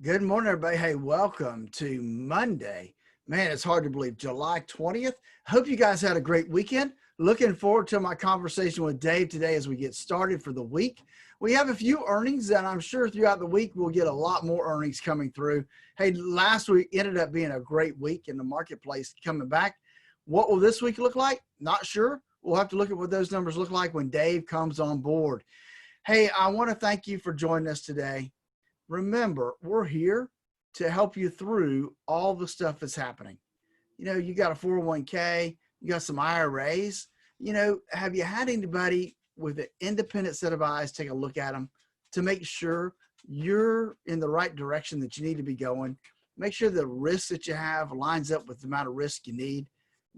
Good morning, everybody. Hey, welcome to Monday. Man, it's hard to believe, July 20th. Hope you guys had a great weekend. Looking forward to my conversation with Dave today as we get started for the week. We have a few earnings, and I'm sure throughout the week we'll get a lot more earnings coming through. Hey, last week ended up being a great week in the marketplace coming back. What will this week look like? Not sure. We'll have to look at what those numbers look like when Dave comes on board. Hey, I want to thank you for joining us today. Remember, we're here to help you through all the stuff that's happening. You know, you got a 401k, you got some IRAs. You know, have you had anybody with an independent set of eyes take a look at them to make sure you're in the right direction that you need to be going? Make sure the risk that you have lines up with the amount of risk you need.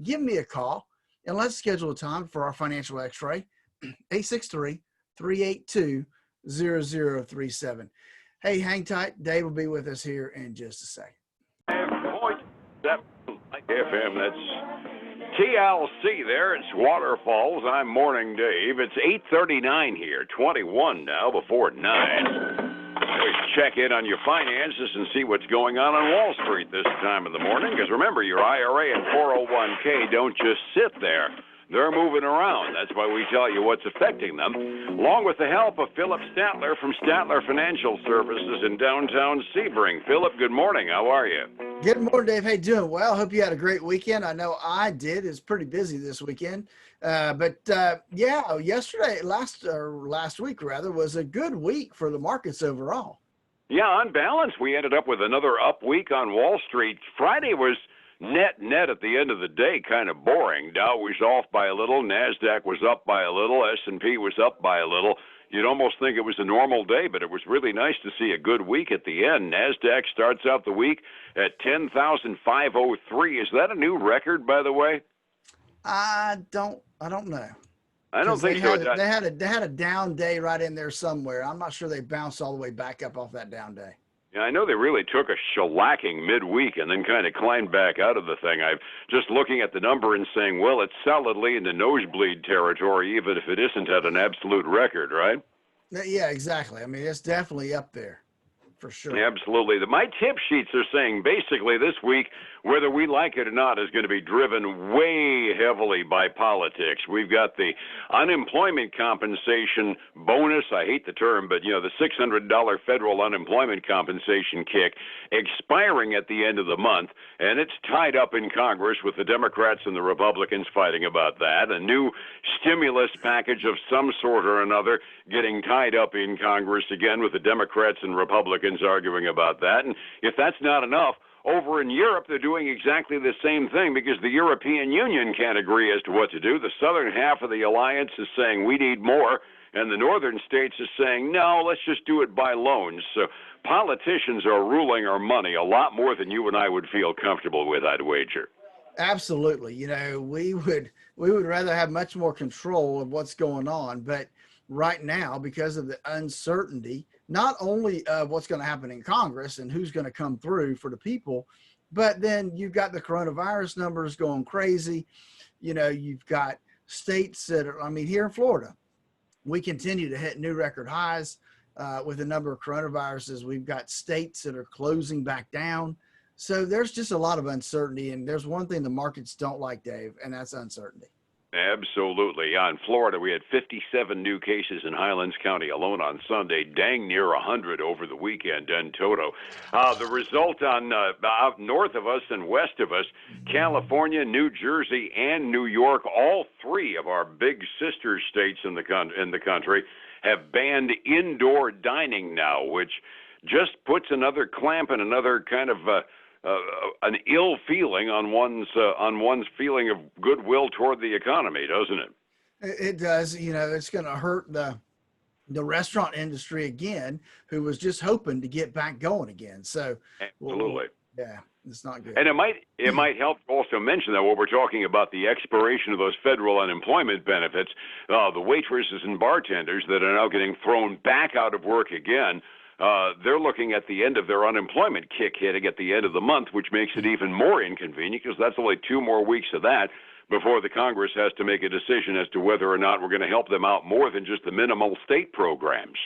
Give me a call and let's schedule a time for our financial x-ray, 863-382-0037. Hey, hang tight. Dave will be with us here in just a second. FM, that's TLC there. It's Waterfalls. I'm Morning Dave. It's 8:39 here, 21 now before 9. Always check in on your finances and see what's going on Wall Street this time of the morning, because remember, your IRA and 401k don't just sit there. They're moving around. That's why we tell you what's affecting them, along with the help of Phillip Statler from Statler Financial Services in downtown Sebring. Phillip, good morning. How are you? Good morning, Dave. Hey, doing well. Hope you had a great weekend. I know I did. It's pretty busy this weekend. Yesterday, last week rather, was a good week for the markets overall. Yeah, on balance, we ended up with another up week on Wall Street. Friday was net at the end of the day, kind of boring. Dow was off by a little, NASDAQ was up by a little, S&P was up by a little. You'd almost think it was a normal day, but it was really nice to see a good week at the end. NASDAQ starts out the week at 10,503. Is that a new record, by the way? I don't know. I don't think so. They had a down day right in there somewhere. I'm not sure they bounced all the way back up off that down day. Yeah, I know they really took a shellacking midweek and then kind of climbed back out of the thing. I'm just looking at the number and saying, well, it's solidly in the nosebleed territory, even if it isn't at an absolute record, right? Yeah, exactly. I mean, it's definitely up there for sure. Absolutely. My tip sheets are saying basically this week, whether we like it or not, is going to be driven way heavily by politics. We've got the unemployment compensation bonus. I hate the term, but, the $600 federal unemployment compensation kick expiring at the end of the month, and it's tied up in Congress with the Democrats and the Republicans fighting about that. A new stimulus package of some sort or another getting tied up in Congress again with the Democrats and Republicans arguing about that. And if that's not enough, over in Europe, they're doing exactly the same thing because the European Union can't agree as to what to do. The southern half of the alliance is saying we need more, and the northern states is saying, no, let's just do it by loans. So politicians are ruling our money a lot more than you and I would feel comfortable with, I'd wager. Absolutely. We would rather have much more control of what's going on, but right now, because of the uncertainty, not only of what's going to happen in Congress and who's going to come through for the people, but then you've got the coronavirus numbers going crazy. You've got states that are, here in Florida, we continue to hit new record highs with the number of coronaviruses. We've got states that are closing back down. So there's just a lot of uncertainty. And there's one thing the markets don't like, Dave, and that's uncertainty. Absolutely. In Florida, we had 57 new cases in Highlands County alone on Sunday, dang near 100 over the weekend in toto. The result on out north of us and west of us, California, New Jersey, and New York, all three of our big sister states in the country have banned indoor dining now, which just puts another clamp and another kind of an ill feeling on one's feeling of goodwill toward the economy, doesn't it? It does. It's going to hurt the restaurant industry again, who was just hoping to get back going again. So absolutely, yeah, it's not good. And it might help also mention that while we're talking about the expiration of those federal unemployment benefits, the waitresses and bartenders that are now getting thrown back out of work again. They're looking at the end of their unemployment kick hitting at the end of the month, which makes it even more inconvenient because that's only 2 more weeks of that. before the Congress has to make a decision as to whether or not we're going to help them out more than just the minimal state programs.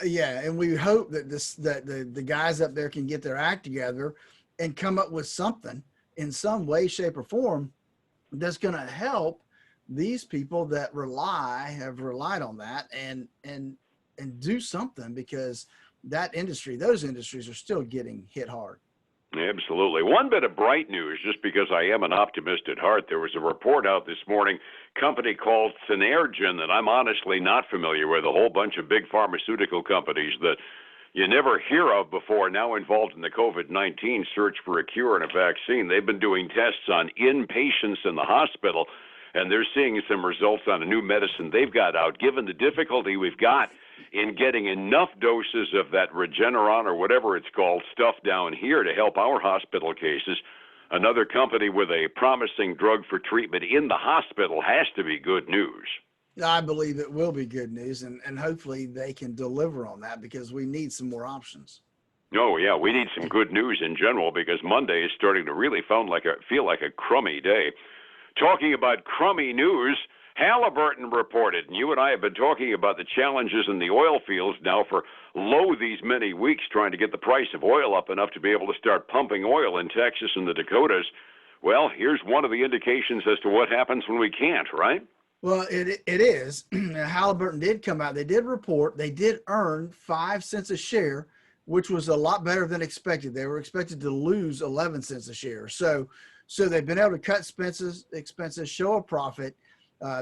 Yeah, and we hope that the guys up there can get their act together and come up with something in some way, shape, or form that's going to help these people that have relied on that and do something, because those industries are still getting hit hard. Absolutely. One bit of bright news, just because I am an optimist at heart. There was a report out this morning, company called Synergen, that I'm honestly not familiar with, a whole bunch of big pharmaceutical companies that you never hear of before, now involved in the COVID-19 search for a cure and a vaccine. They've been doing tests on inpatients in the hospital, and they're seeing some results on a new medicine they've got out. Given the difficulty we've got in getting enough doses of that Regeneron or whatever it's called stuff down here to help our hospital cases, another company with a promising drug for treatment in the hospital has to be good news. I believe it will be good news, and hopefully they can deliver on that, because we need some more options. Oh, yeah, we need some good news in general, because Monday is starting to really feel like a crummy day. Talking about crummy news, Halliburton reported, and you and I have been talking about the challenges in the oil fields now for these many weeks, trying to get the price of oil up enough to be able to start pumping oil in Texas and the Dakotas. Well, here's one of the indications as to what happens when we can't, right? Well, it is. Halliburton did come out. They did report. They did earn 5 cents a share, which was a lot better than expected. They were expected to lose 11 cents a share. So they've been able to cut expenses, show a profit.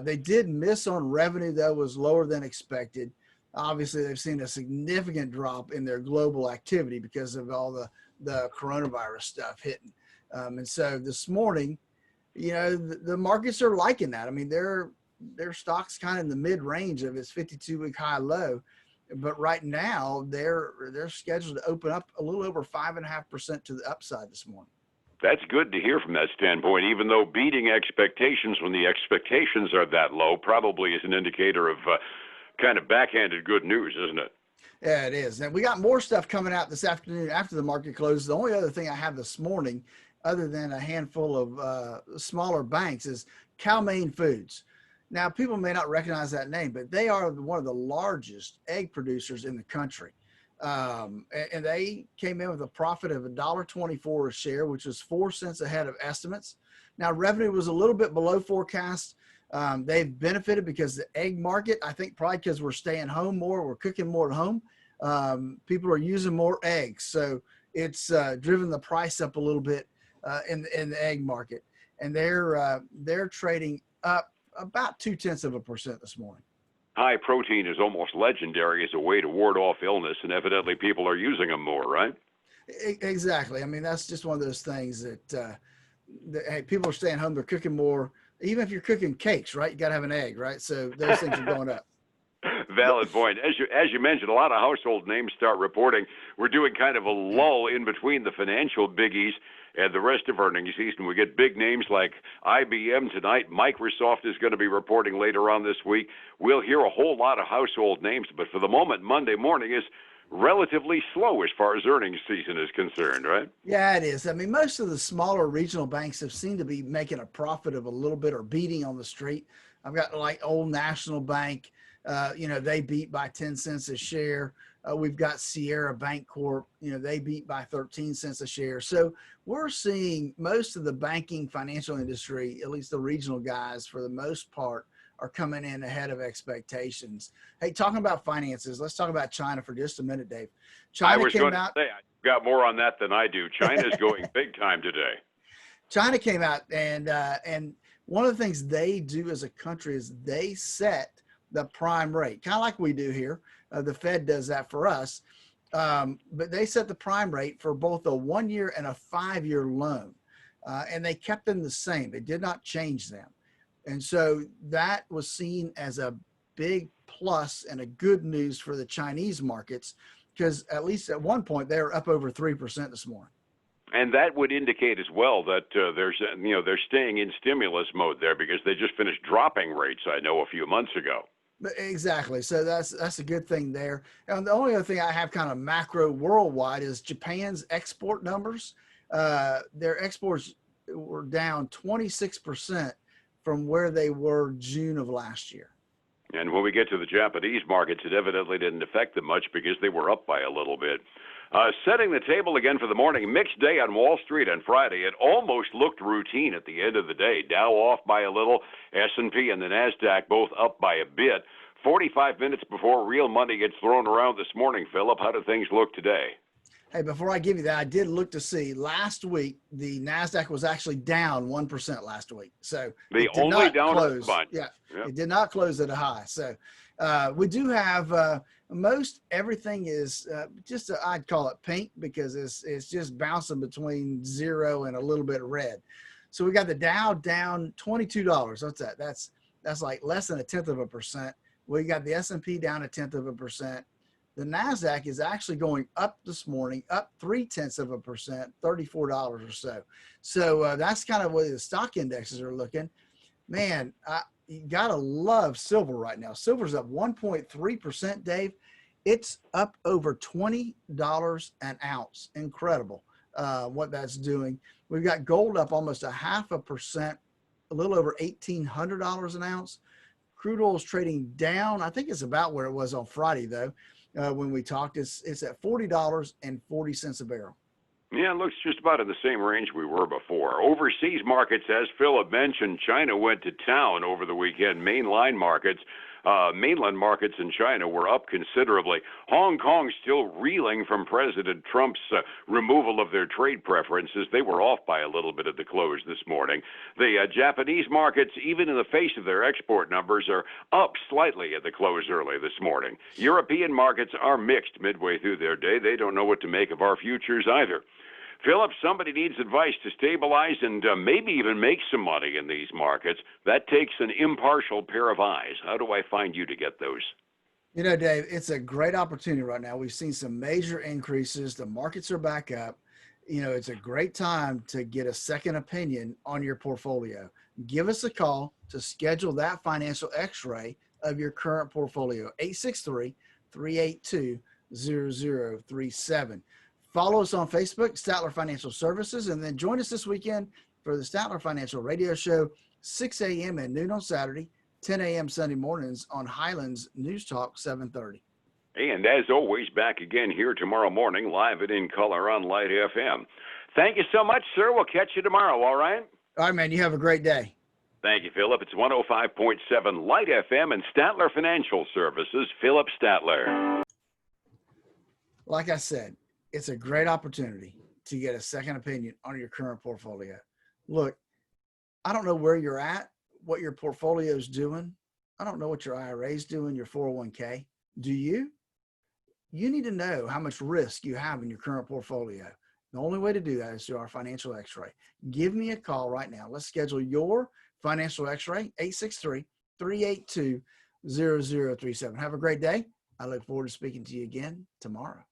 They did miss on revenue, though, was lower than expected. Obviously, they've seen a significant drop in their global activity because of all the coronavirus stuff hitting. And so this morning, the markets are liking that. I mean, their stock's kind of in the mid-range of its 52-week high low. But right now, they're scheduled to open up a little over 5.5% to the upside this morning. That's good to hear from that standpoint, even though beating expectations when the expectations are that low probably is an indicator of kind of backhanded good news, isn't it? Yeah, it is. And we got more stuff coming out this afternoon after the market closes. The only other thing I have this morning, other than a handful of smaller banks, is Cal-Maine Foods. Now, people may not recognize that name, but they are one of the largest egg producers in the country. And they came in with a profit of $1.24 a share, which was 4 cents ahead of estimates. Now, revenue was a little bit below forecast. They've benefited because the egg market, I think probably because we're staying home more, we're cooking more at home. People are using more eggs. So it's driven the price up a little bit in the egg market. And they're trading up about 0.2% this morning. High protein is almost legendary as a way to ward off illness, and evidently people are using them more, right? Exactly. I mean, that's just one of those things that hey, people are staying home, they're cooking more. Even if you're cooking cakes, right? You got to have an egg, right? So those things are going up. Valid point. As you mentioned, a lot of household names start reporting. We're doing kind of a lull in between the financial biggies and the rest of earnings season. We get big names like IBM tonight. Microsoft is going to be reporting later on this week. We'll hear a whole lot of household names, but for the moment, Monday morning is relatively slow as far as earnings season is concerned, right? Yeah, it is. I mean, most of the smaller regional banks have seemed to be making a profit of a little bit or beating on the street. I've got like Old National Bank. They beat by 10 cents a share. We've got Sierra Bank Corp. They beat by 13 cents a share. So we're seeing most of the banking financial industry, at least the regional guys for the most part, are coming in ahead of expectations. Hey, talking about finances, let's talk about China for just a minute, Dave. China came out. I got more on that than I do. China's going big time today. China came out, and one of the things they do as a country is they set the prime rate, kind of like we do here. The Fed does that for us. But they set the prime rate for both a 1-year and a 5-year loan. And they kept them the same. They did not change them. And so that was seen as a big plus and a good news for the Chinese markets, because at least at one point they were up over 3% this morning. And that would indicate as well that they're staying in stimulus mode there, because they just finished dropping rates, I know, a few months ago. Exactly. So that's a good thing there. And the only other thing I have kind of macro worldwide is Japan's export numbers. Their exports were down 26% from where they were June of last year. And when we get to the Japanese markets, it evidently didn't affect them much because they were up by a little bit. Setting the table again for the morning, mixed day on Wall Street on Friday. It almost looked routine at the end of the day. Dow off by a little, S&P and the NASDAQ both up by a bit. 45 minutes before real money gets thrown around this morning, Phillip, how do things look today? Hey, before I give you that, I did look to see last week the NASDAQ was actually down 1% last week. So the only down a bunch. Yeah, yep. It did not close at a high. So we do have most everything is just I'd call it pink because it's just bouncing between zero and a little bit red. So we got the Dow down $22. What's that? That's like less than 1/10%. We got the S&P down 1/10%. The NASDAQ is actually going up this morning, up 0.3%, $34 or so. So that's kind of where the stock indexes are looking. Man, you got to love silver right now. Silver's up 1.3%, Dave. It's up over $20 an ounce. Incredible what that's doing. We've got gold up almost 0.5%, a little over $1,800 an ounce. Crude oil is trading down. I think it's about where it was on Friday, though. When we talked, it's at $40.40 a barrel. Yeah, it looks just about in the same range we were before. Overseas markets, as Phillip mentioned, China went to town over the weekend. Mainland markets in China were up considerably. Hong Kong still reeling from President Trump's removal of their trade preferences. They were off by a little bit at the close this morning. The Japanese markets, even in the face of their export numbers, are up slightly at the close early this morning. European markets are mixed midway through their day. They don't know what to make of our futures either. Phillip, somebody needs advice to stabilize and maybe even make some money in these markets. That takes an impartial pair of eyes. How do I find you to get those? You know, Dave, it's a great opportunity right now. We've seen some major increases. The markets are back up. You know, it's a great time to get a second opinion on your portfolio. Give us a call to schedule that financial x-ray of your current portfolio, 863-382-0037. Follow us on Facebook, Statler Financial Services, and then join us this weekend for the Statler Financial Radio Show, 6 a.m. and noon on Saturday, 10 a.m. Sunday mornings on Highlands News Talk 730. And as always, back again here tomorrow morning, live and in color on Light FM. Thank you so much, sir. We'll catch you tomorrow, all right? All right, man. You have a great day. Thank you, Phillip. It's 105.7 Light FM and Statler Financial Services, Phillip Statler. Like I said, it's a great opportunity to get a second opinion on your current portfolio. Look, I don't know where you're at, what your portfolio is doing. I don't know what your IRA is doing, your 401k. Do you? You need to know how much risk you have in your current portfolio. The only way to do that is through our financial x-ray. Give me a call right now. Let's schedule your financial x-ray, 863-382-0037. Have a great day. I look forward to speaking to you again tomorrow.